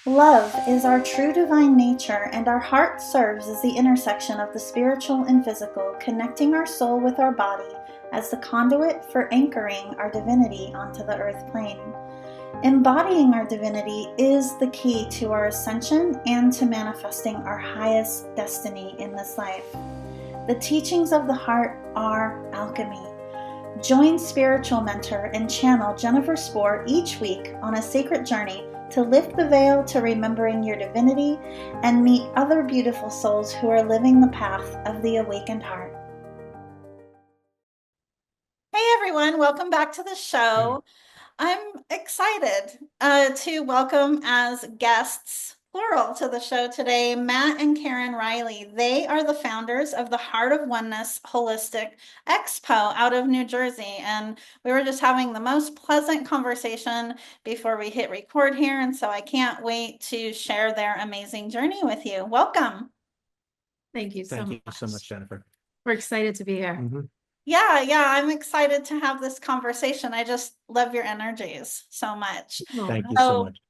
Love is our true divine nature, and our heart serves as the intersection of the spiritual and physical, connecting our soul with our body as the conduit for anchoring our divinity onto the earth plane. Embodying our divinity is the key to our ascension and to manifesting our highest destiny in this life. The teachings of the heart are alchemy. Join spiritual mentor and channel Jennifer Spohr each week on a sacred journey to lift the veil to remembering your divinity and meet other beautiful souls who are living the path of the awakened heart. Hey everyone, welcome back to the show. I'm excited to welcome as guests, plural, to the show today, Matt and Karen Riley. They are the founders of the Heart of Oneness Holistic Expo out of New Jersey. And we were just having the most pleasant conversation before we hit record here. And so I can't wait to share their amazing journey with you. Welcome. Thank you so Thank you much. so much, Jennifer. We're excited to be here. Mhm. Yeah, I'm excited to have this conversation. I just love your energies so much. Thank you so much.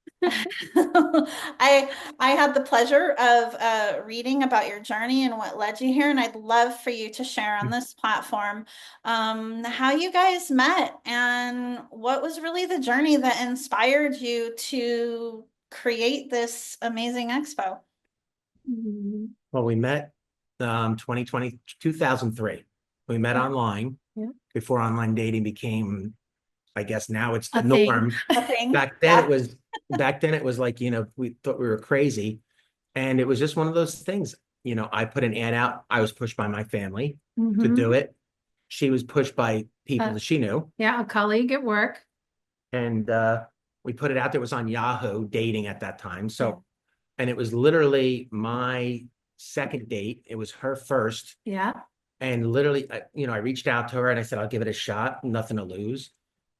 I had the pleasure of reading about your journey and what led you here, and I'd love for you to share on this platform how you guys met and what was really the journey that inspired you to create this amazing expo. Well, we met 2003. We met online before online dating became, I guess now it's the norm. A thing. Back then it was like, we thought we were crazy. And it was just one of those things. I put an ad out. I was pushed by my family to do it. She was pushed by people that she knew. Yeah, a colleague at work. And we put it out there. It was on Yahoo dating at that time. So, and it was literally my second date. It was her first. Yeah. And literally, I reached out to her and I said, I'll give it a shot. Nothing to lose.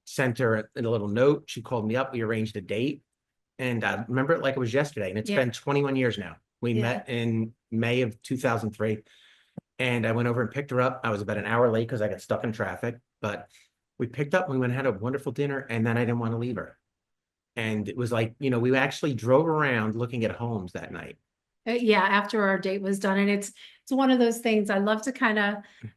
Sent her a little note. She called me up. We arranged a date. And I remember it like it was yesterday. And it's been 21 years now. We met in May of 2003. And I went over and picked her up. I was about an hour late because I got stuck in traffic. But we picked up, we went and had a wonderful dinner. And then I didn't want to leave her. And it was like, we actually drove around looking at homes that night. Yeah, after our date was done. And it's one of those things I love to kind of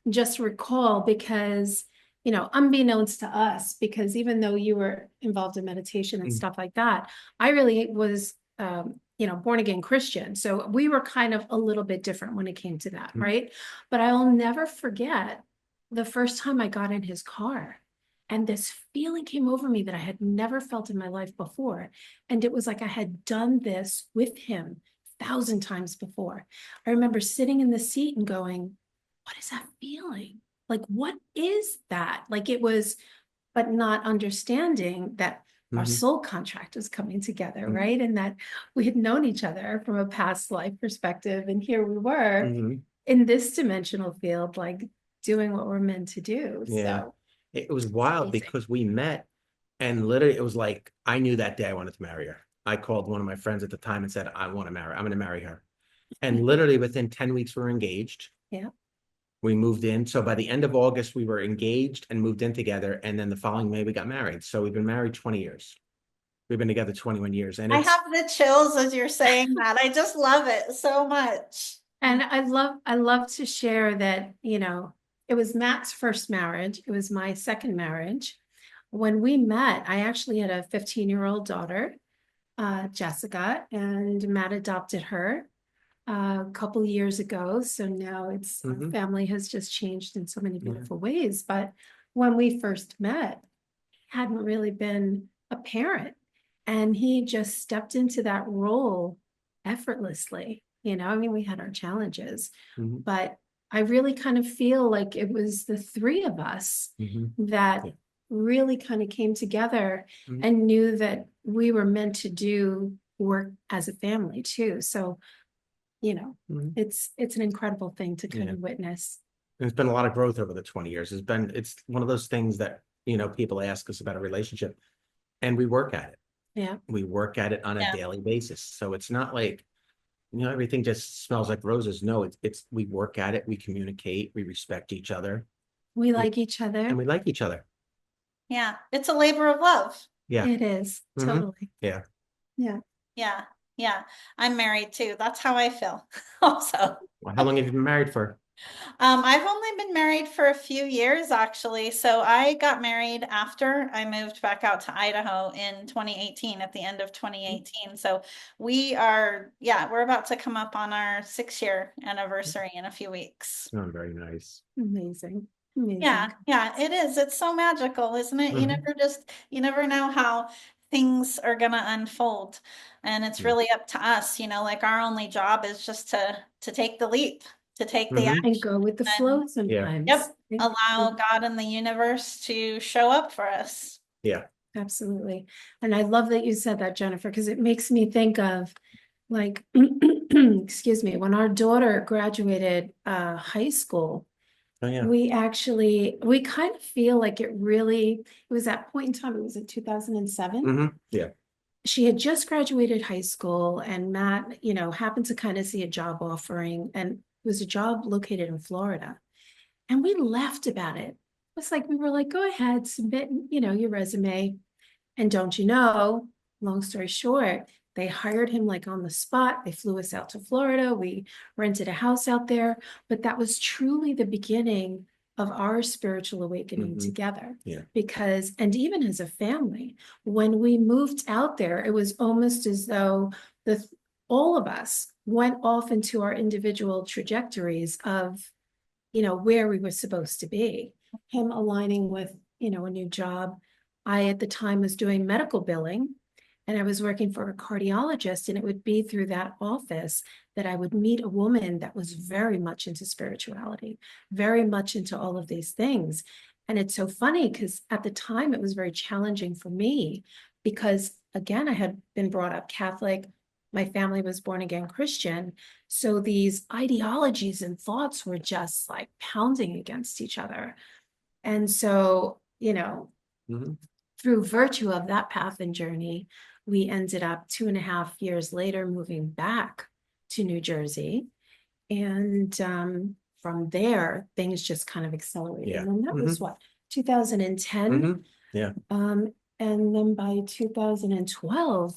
just recall because, unbeknownst to us, because even though you were involved in meditation and stuff like that, I really was, born again Christian. So we were kind of a little bit different when it came to that, right? But I'll never forget the first time I got in his car. And this feeling came over me that I had never felt in my life before. And it was like I had done this with him 1,000 times before. I remember sitting in the seat and going, what is that feeling? Like, what is that? Like it was, but not understanding that our soul contract was coming together, right? And that we had known each other from a past life perspective. And here we were in this dimensional field, like doing what we're meant to do. Yeah. So it was wild because we met and literally it was like, I knew that day I wanted to marry her. I called one of my friends at the time and said, I'm going to marry her. And literally within 10 weeks, we were engaged. Yeah. We moved in. So by the end of August, we were engaged and moved in together. And then the following May, we got married. So we've been married 20 years. We've been together 21 years. And I have the chills as you're saying that. I just love it so much. And I love to share that, it was Matt's first marriage. It was my second marriage. When we met, I actually had a 15-year-old daughter, Jessica, and Matt adopted her a couple years ago. So now our family has just changed in so many beautiful ways. But when we first met, he hadn't really been a parent. And he just stepped into that role effortlessly. We had our challenges, but I really kind of feel like it was the three of us that really kind of came together and knew that we were meant to do work as a family too. So, it's an incredible thing to kind of witness. There's been a lot of growth over the 20 years. It's one of those things that, people ask us about a relationship and we work at it. Yeah. We work at it on a daily basis. So it's not like, everything just smells like roses. No, it's we work at it. We communicate. We respect each other. We like each other. And we like each other. Yeah. It's a labor of love. Yeah. It is. Totally. Yeah. Yeah. Yeah. Yeah. I'm married too. That's how I feel also. Well, how long have you been married for? I've only been married for a few years actually. So I got married after I moved back out to Idaho in 2018, at the end of 2018. So we're about to come up on our 6-year anniversary in a few weeks. Oh, very nice. Amazing. Amazing. Yeah, it is. It's so magical, isn't it? You never know how things are gonna unfold. And it's really up to us, like our only job is just to take the leap, to take the And go with the flow and sometimes. yep, allow God and the universe to show up for us. Yeah. Absolutely. And I love that you said that, Jennifer, because it makes me think of like, excuse me, when our daughter graduated high school, Oh, yeah. we kind of feel like it was that point in time, it was in 2007. Yeah. She had just graduated high school, and Matt, happened to kind of see a job offering, and it was a job located in Florida. And we laughed about it. It's like, we were like, go ahead, submit, your resume. And don't you know, long story short, they hired him like on the spot. They flew us out to Florida. We rented a house out there. But that was truly the beginning of our spiritual awakening together. Yeah. Because, and even as a family, when we moved out there, it was almost as though all of us went off into our individual trajectories of, where we were supposed to be. Him aligning with, a new job. I, at the time, was doing medical billing, and I was working for a cardiologist, and it would be through that office that I would meet a woman that was very much into spirituality, very much into all of these things. And it's so funny because at the time it was very challenging for me because, again, I had been brought up Catholic. My family was born again Christian. So these ideologies and thoughts were just like pounding against each other. And so, through virtue of that path and journey, we ended up 2.5 years later moving back to New Jersey. And from there, things just kind of accelerated. Yeah. And that was what, 2010? Yeah. And then by 2012,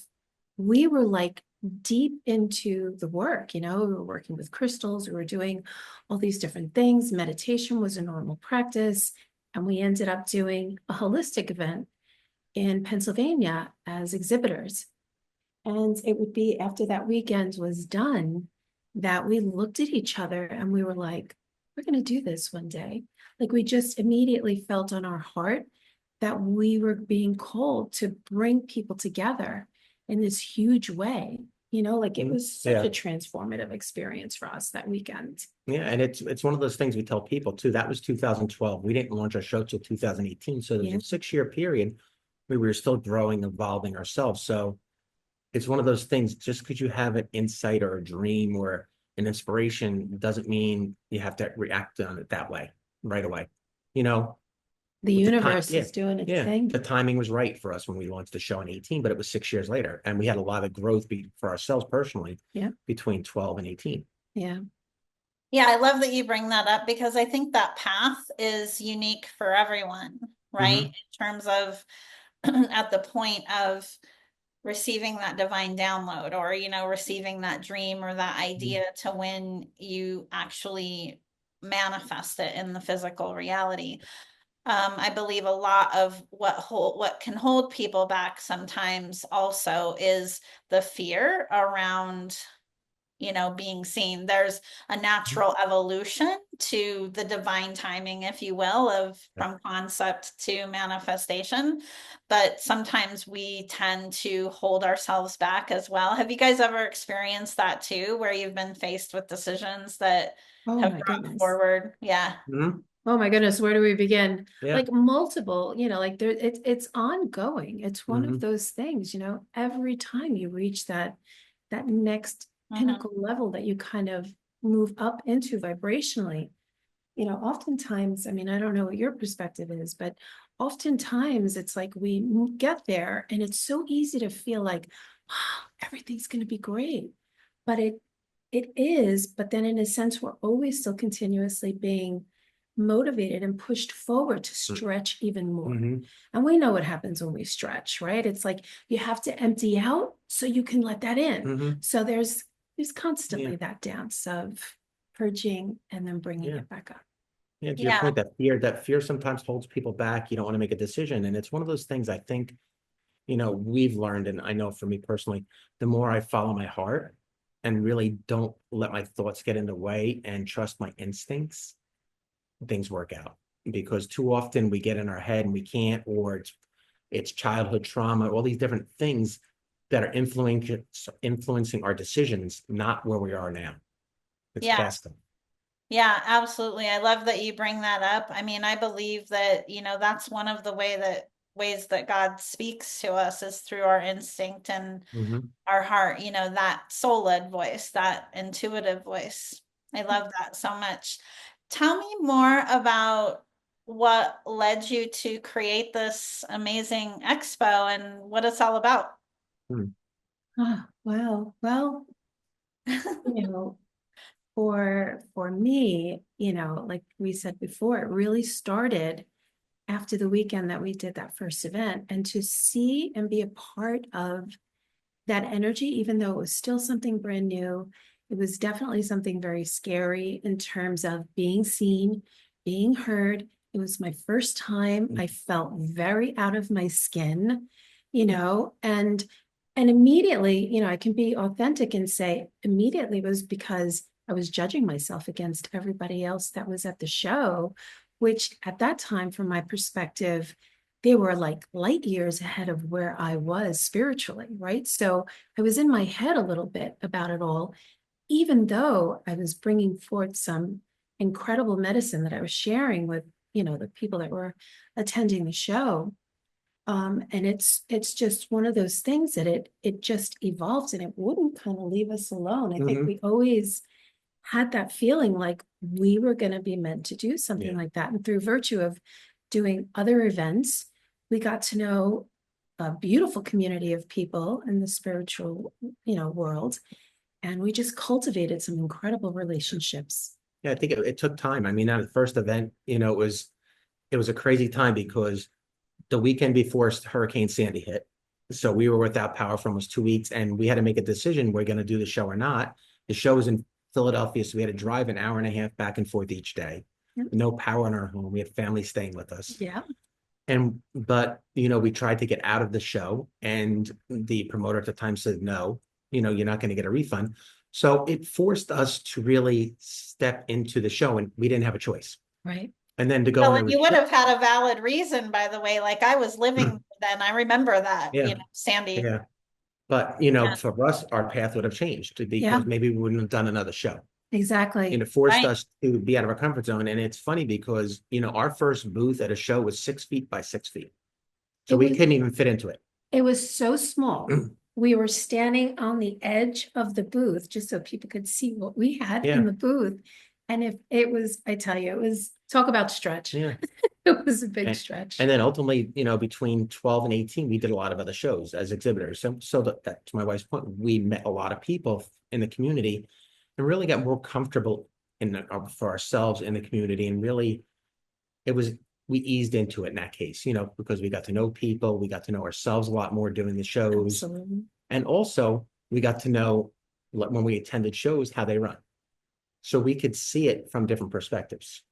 we were like deep into the work, we were working with crystals, we were doing all these different things. Meditation was a normal practice. And we ended up doing a holistic event in Pennsylvania as exhibitors. And it would be after that weekend was done that we looked at each other and we were like, we're going to do this one day. Like, we just immediately felt on our heart that we were being called to bring people together in this huge way. It was such a transformative experience for us that weekend. Yeah, and it's one of those things we tell people too. That was 2012. We didn't launch our show till 2018. So there was a 6-year period where we were still growing, evolving ourselves. So it's one of those things, just because you have an insight or a dream or an inspiration doesn't mean you have to react on it that way, right away. The universe is doing its thing. The timing was right for us when we launched the show in 18, but it was 6 years later. And we had a lot of growth for ourselves personally between 12 and 18. Yeah. Yeah, I love that you bring that up because I think that path is unique for everyone, right? In terms of at the point of receiving that divine download or, receiving that dream or that idea to when you actually manifest it in the physical reality. I believe a lot of what can hold people back sometimes also is the fear around, being seen. There's a natural evolution to the divine timing, if you will, from concept to manifestation. But sometimes we tend to hold ourselves back as well. Have you guys ever experienced that too, where you've been faced with decisions that have brought forward? Yeah. Oh my goodness, where do we begin? Like multiple, like it's ongoing. It's one of those things, every time you reach that next pinnacle level that you kind of move up into vibrationally, oftentimes, I mean, I don't know what your perspective is, but oftentimes it's like we get there and it's so easy to feel like, wow, everything's going to be great. But it is, but then in a sense, we're always still continuously being motivated and pushed forward to stretch even more. And we know what happens when we stretch, right? It's like you have to empty out so you can let that in. Mhm. So there's constantly that dance of purging and then bringing Yeah. it back up. Yeah, to your Yeah. point, that fear sometimes holds people back. You don't want to make a decision. And it's one of those things I think, we've learned, and I know for me personally, the more I follow my heart and really don't let my thoughts get in the way and trust my instincts, things work out. Because too often we get in our head and we can't, or it's childhood trauma, all these different things that are influencing our decisions, not where we are now. It's Yeah. past them. Yeah, absolutely. I love that you bring that up. I mean, I believe that, that's one of the ways that God speaks to us is through our instinct and Mhm. our heart, that soul-led voice, that intuitive voice. I love that so much. Tell me more about what led you to create this amazing expo and what it's all about. Well, for me, like we said before, it really started after the weekend that we did that first event, and to see and be a part of that energy, even though it was still something brand new, it was definitely something very scary in terms of being seen, being heard. It was my first time. I felt very out of my skin, and immediately, I can be authentic and say immediately was because I was judging myself against everybody else that was at the show, which at that time, from my perspective, they were like light years ahead of where I was spiritually, right? So I was in my head a little bit about it all, even though I was bringing forth some incredible medicine that I was sharing with, the people that were attending the show. And it's just one of those things that it just evolves and it wouldn't kind of leave us alone. I think we always had that feeling like we were going to be meant to do something like that. And through virtue of doing other events, we got to know a beautiful community of people in the spiritual, world. And we just cultivated some incredible relationships. Yeah, I think it took time. I mean, at the first event, it was a crazy time because the weekend before Hurricane Sandy hit. So we were without power for almost 2 weeks, and we had to make a decision, we're going to do the show or not. The show was in Philadelphia, so we had to drive an hour and a half back and forth each day. No power in our home. We had family staying with us. Yeah. But we tried to get out of the show, and the promoter at the time said, no, you're not going to get a refund. So it forced us to really step into the show, and we didn't have a choice. Right. And then to go Well, on and you would have had a valid reason, by the way. Like I was living then. I remember that, Sandy. Yeah. But, for us, our path would have changed because maybe we wouldn't have done another show. Exactly. And it forced us to be out of our comfort zone. And it's funny because, our first booth at a show was 6 feet by 6 feet. So we couldn't even fit into it. It was so small. We were standing on the edge of the booth just so people could see what we had in the booth. And if it was, I tell you, it was talk about stretch. Yeah. It was a big stretch. And then ultimately, between 12 and 18, we did a lot of other shows as exhibitors. So that to my wife's point, we met a lot of people in the community and really got more comfortable for ourselves in the community. And really, we eased into it in that case, because we got to know people, we got to know ourselves a lot more doing the shows. Absolutely. And also we got to know when we attended shows, how they run. So we could see it from different perspectives.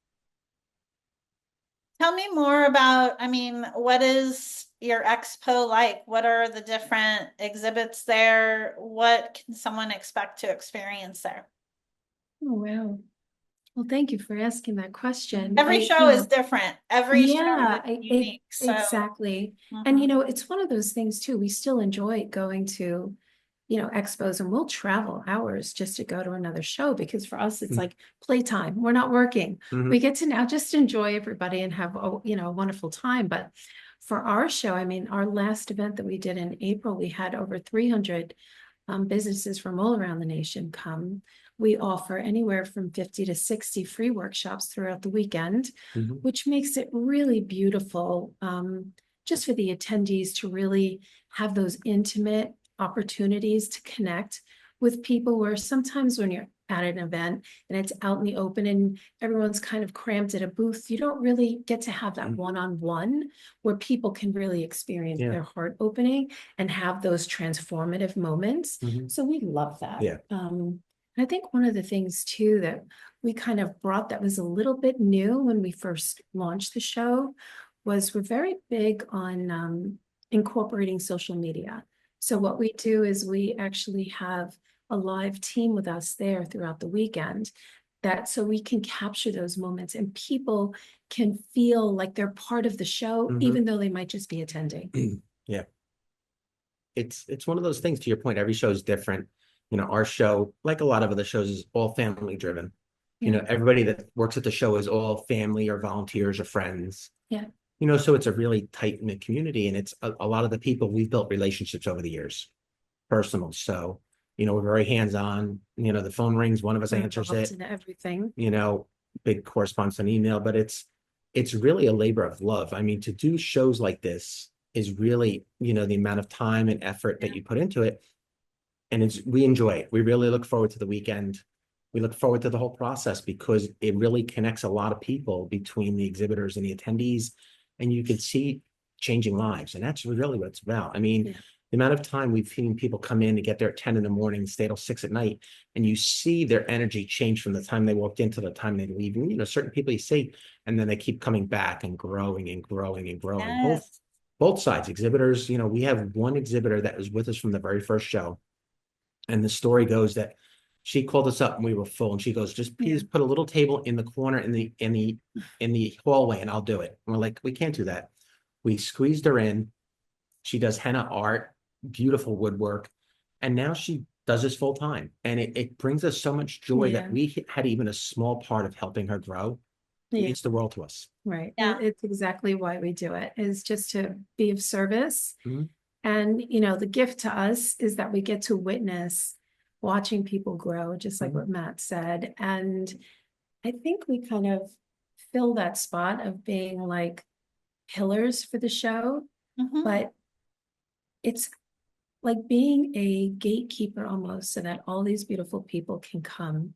Tell me more about, what is your expo like? What are the different exhibits there? What can someone expect to experience there? Oh, wow. Well, thank you for asking that question. Every show is different. Every show is unique. Exactly. And it's one of those things too. We still enjoy going to, expos, and we'll travel hours just to go to another show because for us it's like playtime. We're not working. We get to now just enjoy everybody and have a wonderful time. But for our show, our last event that we did in April, we had over 300 businesses from all around the nation come. We offer anywhere from 50 to 60 free workshops throughout the weekend, which makes it really beautiful just for the attendees to really have those intimate opportunities to connect with people where sometimes when you're at an event and it's out in the open and everyone's kind of cramped at a booth, you don't really get to have that one-on-one where people can really experience their heart opening and have those transformative moments. So we love that. I think one of the things too that we kind of brought that was a little bit new when we first launched the show was we're very big on incorporating social media. So what we do is we actually have a live team with us there throughout the weekend that so we can capture those moments and people can feel like they're part of the show, even though they might just be attending. Yeah. It's one of those things, to your point, every show is different. You know, our show, like a lot of other shows, is all family driven. You know, everybody that works at the show is all family or volunteers or friends. Yeah. You know, so it's a really tight-knit community, and it's a lot of the people we've built relationships over the years, personal. So, you know, we're very hands-on. You know, the phone rings, one of us answers it. And everything. You know, big correspondence on email, but it's really a labor of love. I mean, to do shows like this is really, you know, the amount of time and effort that you put into it. And we enjoy it. We really look forward to the weekend. We look forward to the whole process because it really connects a lot of people between the exhibitors and the attendees. And you can see changing lives. And that's really what it's about. I mean, the amount of time we've seen people come in to get there at 10 in the morning, stay till 6 at night, and you see their energy change from the time they walked in to the time they leave. And, you know, certain people you see, and then they keep coming back and growing and growing and growing. Both sides, exhibitors, you know, we have one exhibitor that was with us from the very first show. And the story goes that she called us up and we were full, and she goes, just please put a little table in the corner in the hallway and I'll do it. And we're like, we can't do that. We squeezed her in. She does henna art, beautiful woodwork, and now she does this full time. And it brings us so much joy that we had even a small part of helping her grow. It means the world to us. Right. Yeah. It's exactly why we do it, is just to be of service. And, you know, the gift to us is that we get to witness watching people grow, just like what Matt said. And I think we kind of fill that spot of being like pillars for the show, but it's like being a gatekeeper almost, so that all these beautiful people can come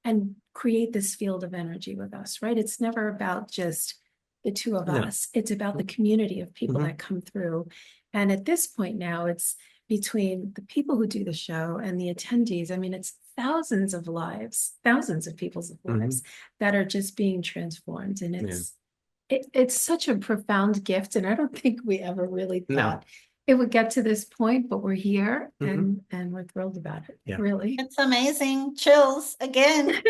and create this field of energy with us, right? It's never about just the two of us. It's about the community of people that come through. And at this point now, it's between the people who do the show and the attendees. I mean, it's thousands of lives, thousands of people's lives that are just being transformed. And it's such a profound gift. And I don't think we ever really thought it would get to this point, but we're here and we're thrilled about it. Really. It's amazing. Chills again.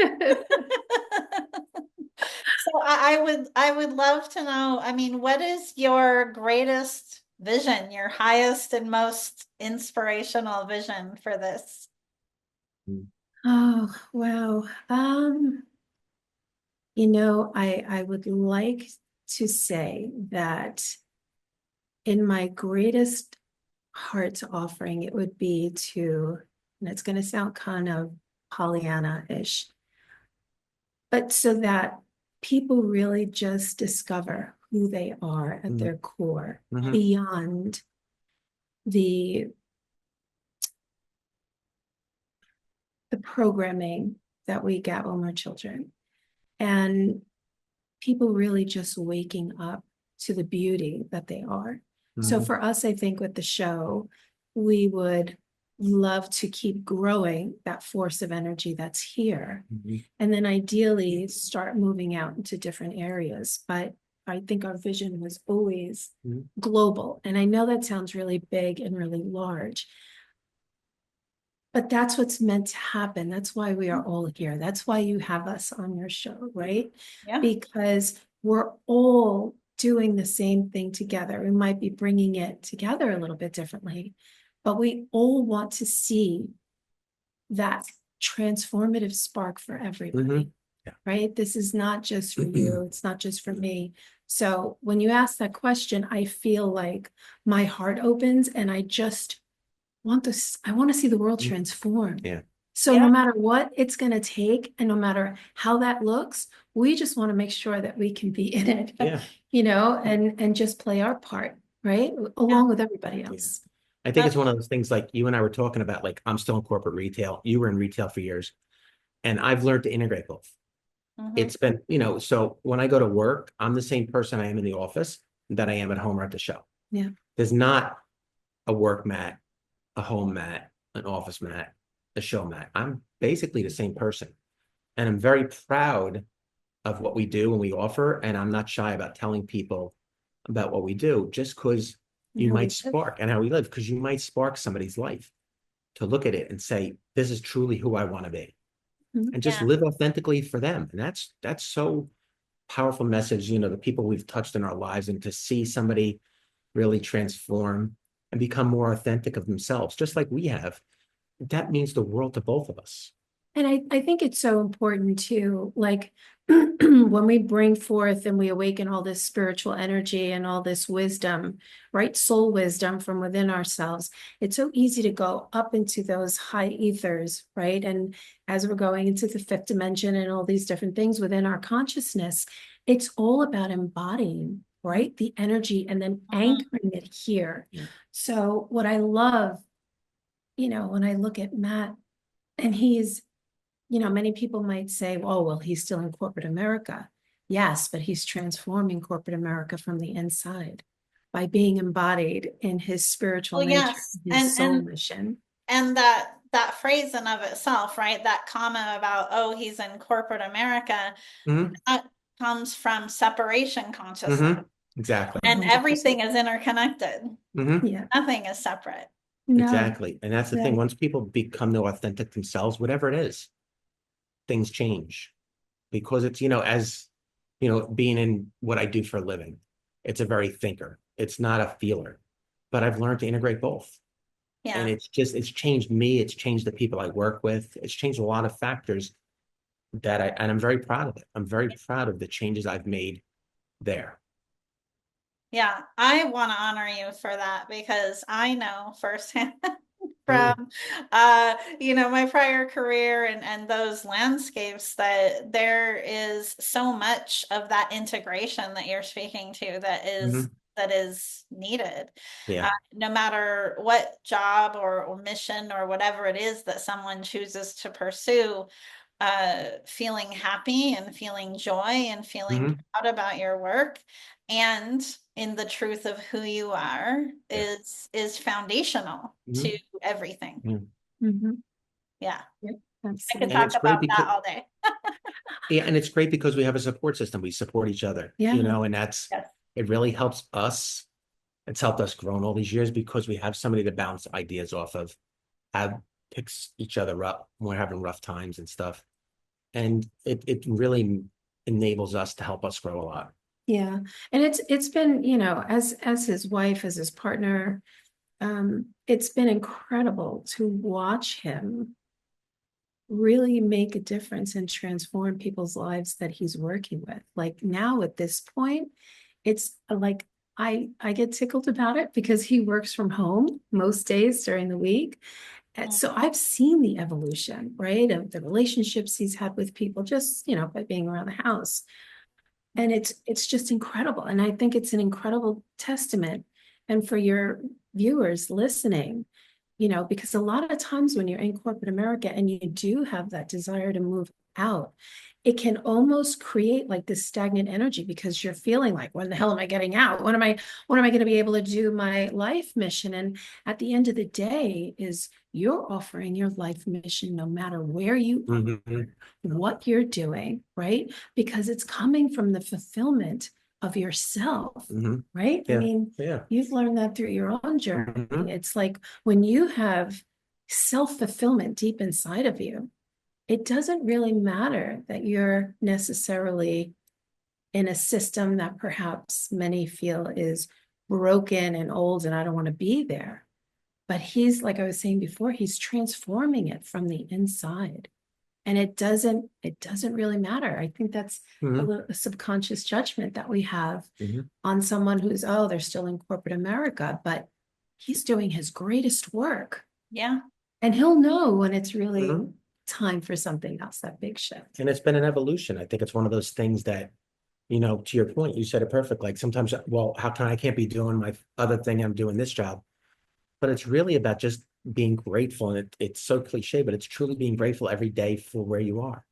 So I would love to know, I mean, what is your greatest vision, your highest and most inspirational vision for this? Oh, wow. You know, I would like to say that in my greatest heart offering, it would be to, and it's going to sound kind of Pollyanna-ish, but so that people really just discover who they are at their core, beyond the programming that we get when we're children. And people really just waking up to the beauty that they are. So for us, I think with the show, we would love to keep growing that force of energy that's here. And then ideally start moving out into different areas. But I think our vision was always global. And I know that sounds really big and really large, but that's what's meant to happen. That's why we are all here. That's why you have us on your show, right? Because we're all doing the same thing together. We might be bringing it together a little bit differently, but we all want to see that transformative spark for everybody, right? This is not just for you. It's not just for me. So when you ask that question, I feel like my heart opens and I just want this. I want to see the world transform. So no matter what it's going to take, and no matter how that looks, we just want to make sure that we can be in it, you know, and just play our part, right? Along with everybody else. I think it's one of those things like you and I were talking about, like I'm still in corporate retail. You were in retail for years. And I've learned to integrate both. Mhm. It's been, so when I go to work, I'm the same person I am in the office that I am at home or at the show. Yeah. There's not a work mat, a home mat, an office mat, a show mat. I'm basically the same person. And I'm very proud of what we do and we offer. And I'm not shy about telling people about what we do, just because you How we might live. spark and how we live, because you might spark somebody's life to look at it and say, this is truly who I want to be. Mhm. And just Yeah. live authentically for them. And that's so powerful message, the people we've touched in our lives, and to see somebody really transform and become more authentic of themselves, just like we have, that means the world to both of us. And I think it's so important too, like when we bring forth and we awaken all this spiritual energy and all this wisdom, right? Soul wisdom from within ourselves. It's so easy to go up into those high ethers, right? And as we're going into the fifth dimension and all these different things within our consciousness, it's all about embodying, right? The energy and then anchoring it here. Yeah. So what I love, when I look at Matt, and he's, many people might say, oh, well, he's still in corporate America. Yes, but he's transforming corporate America from the inside by being embodied in his spiritual Well, nature, yes. his soul mission. And that phrase in of itself, right? That comment about, oh, he's in corporate America, Mhm. that comes from separation consciousness. Exactly. And 100%. everything is interconnected. Yeah, Nothing is separate. no, Exactly. And that's the thing. right. Once people become their authentic themselves, whatever it is, things change, because it's, as, being in what I do for a living, it's a very thinker. It's not a feeler, but I've learned to integrate both. And Yeah. it's changed me. It's changed the people I work with. It's changed a lot of factors and I'm very proud of it. I'm very proud of the changes I've made there. Yeah. I want to honor you for that, because I know firsthand Mm, from my prior career and those landscapes that there is so much of that integration that you're speaking to that is mhm. needed. Yeah. No matter what job or mission or whatever it is that someone chooses to pursue, feeling happy and feeling joy and feeling Mhm. proud about your work and in the truth of who you are Yeah. is foundational to Mhm. everything. Mm. Mhm. Yeah. Yep, I could absolutely. And talk it's great about that because all day. it's great because we have a support system. We support each other, Yeah. and Yes. it really helps us. It's helped us grow in all these years because we have somebody to bounce ideas off of, have picks each other up when we're having rough times and stuff. And it really enables us to help us grow a lot. Yeah. And it's been, as his wife, as his partner, it's been incredible to watch him really make a difference and transform people's lives that he's working with. Like now at this point, it's like I get tickled about it because he works from home most days during the week. And so I've seen the evolution, right, of the relationships he's had with people just, by being around the house. And it's just incredible. And I think it's an incredible testament. And for your viewers listening, because a lot of times when you're in corporate America and you do have that desire to move out, it can almost create like this stagnant energy because you're feeling like, when the hell am I getting out? When am I going to be able to do my life mission? And at the end of the day is you're offering your life mission no matter where you are, Mhm. what you're doing, right? Because it's coming from the fulfillment of yourself, Mhm. right? I Yeah. mean, Yeah. you've learned that through your own journey. Mhm. It's like when you have self-fulfillment deep inside of you, it doesn't really matter that you're necessarily in a system that perhaps many feel is broken and old and I don't want to be there. But he's, like I was saying before, he's transforming it from the inside. And it doesn't really matter. I think that's Mhm. a subconscious judgment that we have Mhm. on someone who's, oh, they're still in corporate America, but he's doing his greatest work. Yeah. And he'll know when it's really Mhm. time for something else, that big shift. And it's been an evolution. I think it's one of those things that, to your point, you said it perfect. Like sometimes, well, how come I can't be doing my other thing? I'm doing this job, but it's really about just being grateful. And it's so cliche, but it's truly being grateful every day for where you are.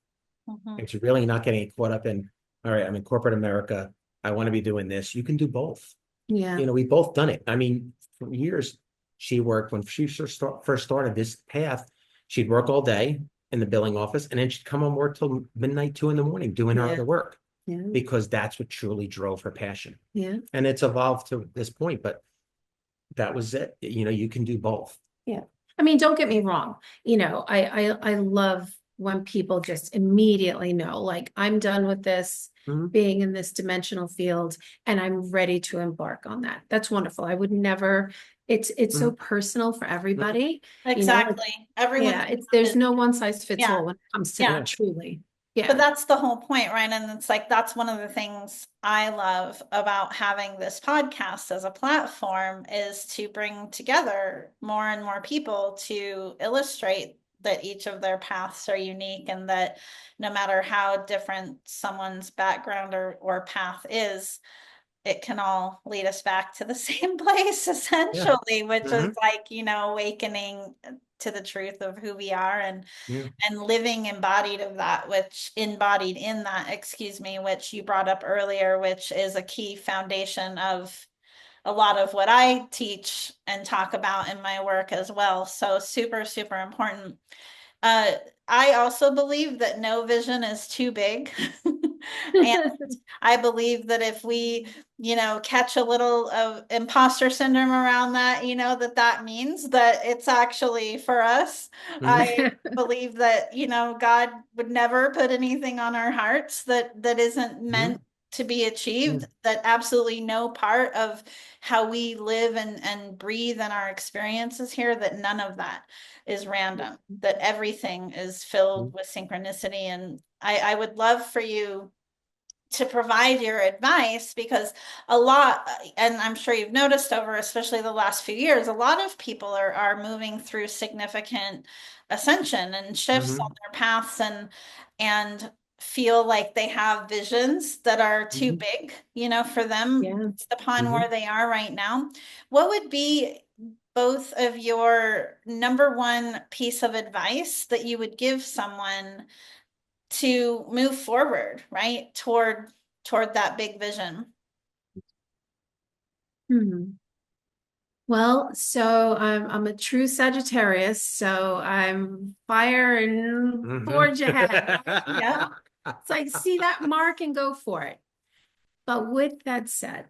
Mhm. It's really not getting caught up in, all right, I'm in corporate America. I want to be doing this. You can do both. Yeah. You know, we've both done it. I mean, for years, she worked when she first started this path. She'd work all day in the billing office, and then she'd come home work till midnight, 2 in the morning, doing her Yeah. other work, Yeah. because that's what truly drove her passion. Yeah. And it's evolved to this point, but that was it. You know, you can do both. Yeah. I mean, don't get me wrong. I love when people just immediately know, like, I'm done with this, Mhm. being in this dimensional field, and I'm ready to embark on that. That's wonderful. I would never, it's so personal for everybody. Exactly. Everyone's Yeah, there's no one size fits yeah. all when it comes to Yeah. that, truly. But Yeah. that's the whole point, right? And it's like, that's one of the things I love about having this podcast as a platform, is to bring together more and more people to illustrate that each of their paths are unique, and that no matter how different someone's background or path is, it can all lead us back to the same place, Yeah. essentially, which is Mhm. like, awakening to the truth of who we are, Yeah. and living embodied of that, which embodied in that, excuse me, which you brought up earlier, which is a key foundation of a lot of what I teach and talk about in my work as well. So super, super important. Uh, I also believe that no vision is too big. And I believe that if we, catch a little of imposter syndrome around that, that means that it's actually for us. Mhm. I believe that, God would never put anything on our hearts that isn't meant Mhm. to be achieved, that absolutely no part of how we live and breathe in our experiences here, that none of that is random, that everything is filled Mhm. with synchronicity. And I would love for you to provide your advice, because a lot, and I'm sure you've noticed over especially the last few years, a lot of people are moving through significant ascension and shifts on Mhm. their paths, and feel like they have visions that are too Mhm. big, for them Yeah. based upon where Mhm. they are right now. What would be both of your number one piece of advice that you would give someone to move forward, right? Toward that big vision. Hmm. Well, so I'm a true Sagittarius, so I'm fire and Mhm. forge ahead. Yeah. It's like, see that mark and go for it. But with that said,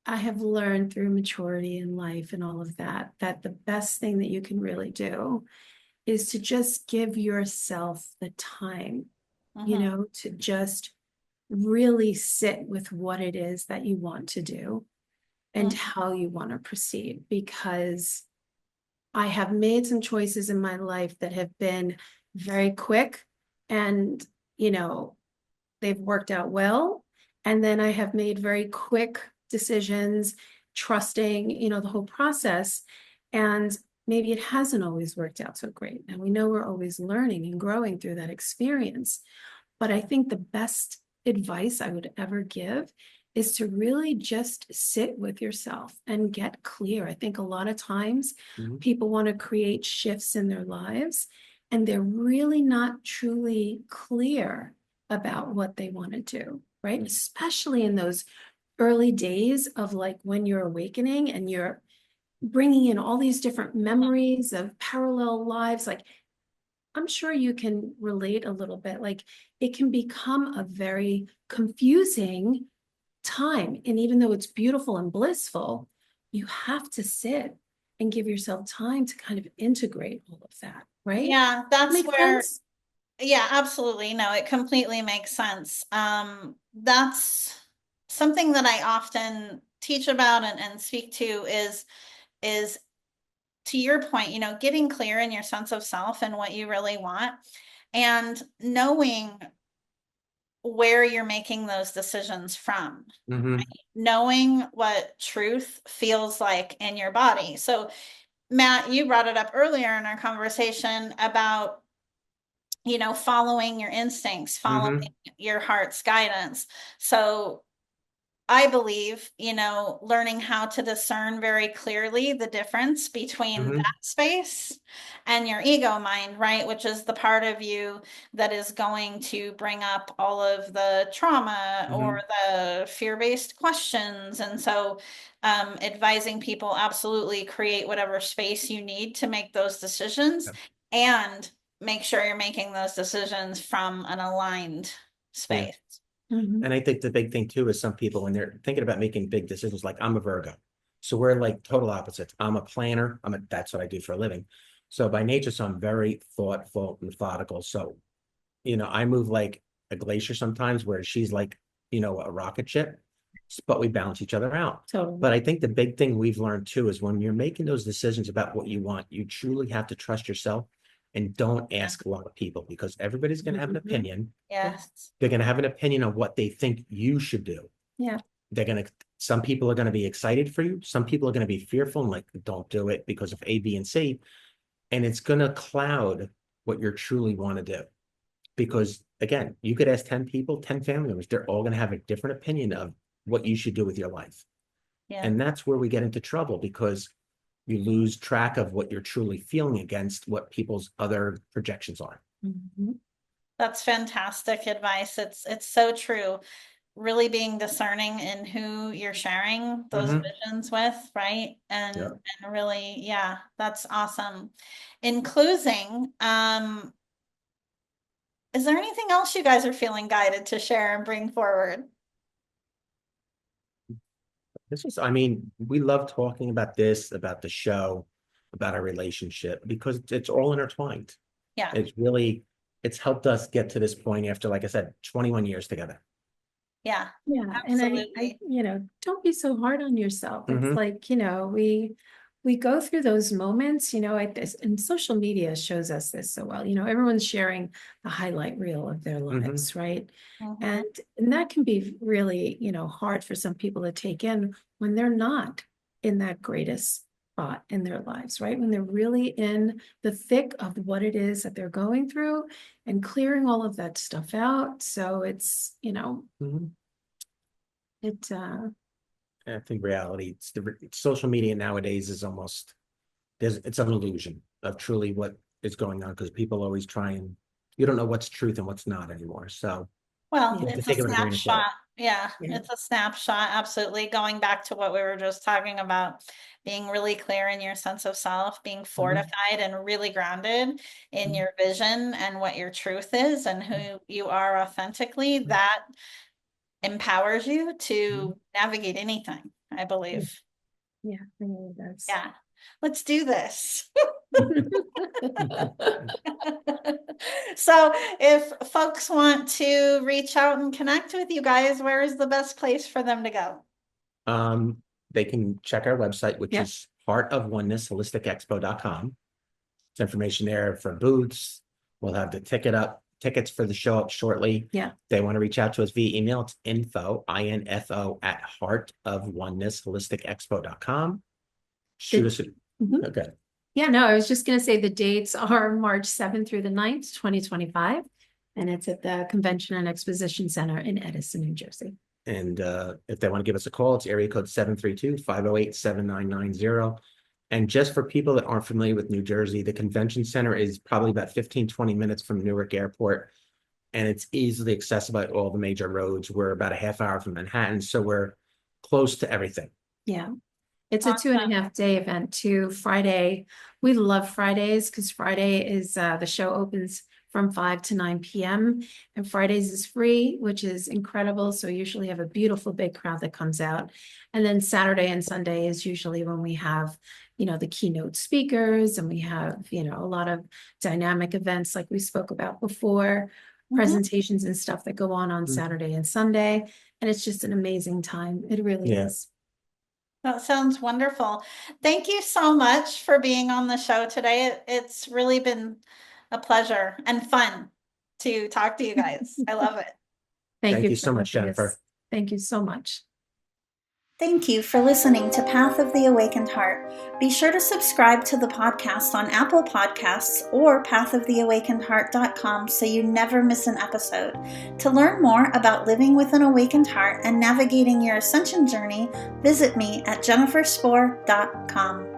I have learned through maturity in life and all of that, that the best thing that you can really do is to just give yourself the time, Mm-hmm. to just really sit with what it is that you want to do and Mm-hmm. how you want to proceed. Because I have made some choices in my life that have been very quick, and, you know, they've worked out well. And then I have made very quick decisions, trusting, the whole process. And maybe it hasn't always worked out so great. And we know we're always learning and growing through that experience. But I think the best advice I would ever give is to really just sit with yourself and get clear. I think a lot of times Mhm. people want to create shifts in their lives, and they're really not truly clear about what they want to do, right? Mhm. Especially in those early days of, like, when you're awakening and you're bringing in all these different memories of parallel lives. Like, I'm sure you can relate a little bit. Like, it can become a very confusing time. And even though it's beautiful and blissful, you have to sit and give yourself time to kind of integrate all of that, right? Yeah, that's Make where, sense? yeah, absolutely. No, it completely makes sense. That's something that I often teach about and speak to, is to your point, getting clear in your sense of self and what you really want, and knowing where you're making those decisions from, Mhm. knowing what truth feels like in your body. So, Matt, you brought it up earlier in our conversation about, following your instincts, following Mhm. your heart's guidance. So I believe, learning how to discern very clearly the difference between Mhm. that space and your ego mind, right? Which is the part of you that is going to bring up all of the trauma or Mhm. the fear-based questions. And so, advising people absolutely create whatever space you need to make those decisions Yep. and make sure you're making those decisions from an aligned Yeah. space. Mhm. And I think the big thing too is some people, when they're thinking about making big decisions, like I'm a Virgo. So we're like total opposites. I'm a planner. That's what I do for a living. So by nature, so I'm very thoughtful, methodical. So, I move like a glacier sometimes where she's like, a rocket ship, but we balance each other out. Totally. But I think the big thing we've learned too is when you're making those decisions about what you want, you truly have to trust yourself and don't ask a lot of people because everybody's going to have an Mhm. opinion. Yes. They're going to have an opinion on what they think you should do. Yeah. Some people are going to be excited for you. Some people are going to be fearful and like, don't do it because of A, B, and C. And it's going to cloud what you truly want to do. Because again, you could ask 10 people, 10 family members, they're all going to have a different opinion of what you should do with your life. Yeah. And that's where we get into trouble because you lose track of what you're truly feeling against what people's other projections are. Mhm. That's fantastic advice. It's so true. Really being discerning in who you're sharing those Mhm. visions with, right? And Yeah. and really, yeah, that's awesome. In closing, is there anything else you guys are feeling guided to share and bring forward? We love talking about this, about the show, about our relationship, because it's all intertwined. Yeah, It's helped us get to this point after, like I said, 21 years together. yeah, Yeah, and absolutely. don't be so hard on yourself. It's Mhm. like, we go through those moments, and social media shows us this so well. Everyone's sharing the highlight reel of their Mhm. lives, right? Mhm. And that can be really, hard for some people to take in when they're not in that greatest spot in their lives, right? When they're really in the thick of what it is that they're going through and clearing all of that stuff out. So it's, Mhm. it I think reality, social media nowadays is almost, it's an illusion of truly what is going on because people always try and you don't know what's truth and what's not anymore. So Well, you have to it's a take it with a grain of salt. snapshot. Yeah, Yeah. it's a snapshot. Absolutely. Going back to what we were just talking about, being really clear in your sense of self, being Mhm. fortified and really grounded in Mhm. your vision and what your truth is and who you are authentically, that empowers you Mhm. to navigate anything, I believe. Yeah, it really does. Yeah. Let's do this. So if folks want to reach out and connect with you guys, where is the best place for them to go? Um, they can check our website, which Yeah. is Heart of Oneness HolisticExpo.com. There's information there for booths. We'll have the tickets for the show up shortly. Yeah. They want to reach out to us via email. It's info at Heart of Oneness HolisticExpo.com. Shoot us. Mhm. Okay. Yeah, no, I was just gonna say the dates are March 7th through the 9th, 2025. And it's at the Convention and Exposition Center in Edison, New Jersey. And if they want to give us a call, it's area code 732-508-7990. And just for people that aren't familiar with New Jersey, the convention center is probably about 15, 20 minutes from Newark Airport. And it's easily accessible at all the major roads. We're about a half hour from Manhattan, so we're close to everything. Yeah. It's a Awesome. 2.5-day event too. Friday, we love Fridays because Friday is the show opens from 5 to 9 p.m. and Fridays is free, which is incredible. So we usually have a beautiful big crowd that comes out. And then Saturday and Sunday is usually when we have, the keynote speakers and we have, a lot of dynamic events like we spoke about before, presentations and stuff that go on Saturday and Sunday. And it's just an amazing time. It really Yeah. is. That sounds wonderful. Thank you so much for being on the show today. It's really been a pleasure and fun to talk to you guys. I love it. Thank Thank you you for so much, having us. Jennifer. Thank you so much. Thank you for listening to Path of the Awakened Heart. Be sure to subscribe to the podcast on Apple Podcasts or pathoftheawakenedheart.com so you never miss an episode. To learn more about living with an awakened heart and navigating your ascension journey, visit me at jenniferspore.com.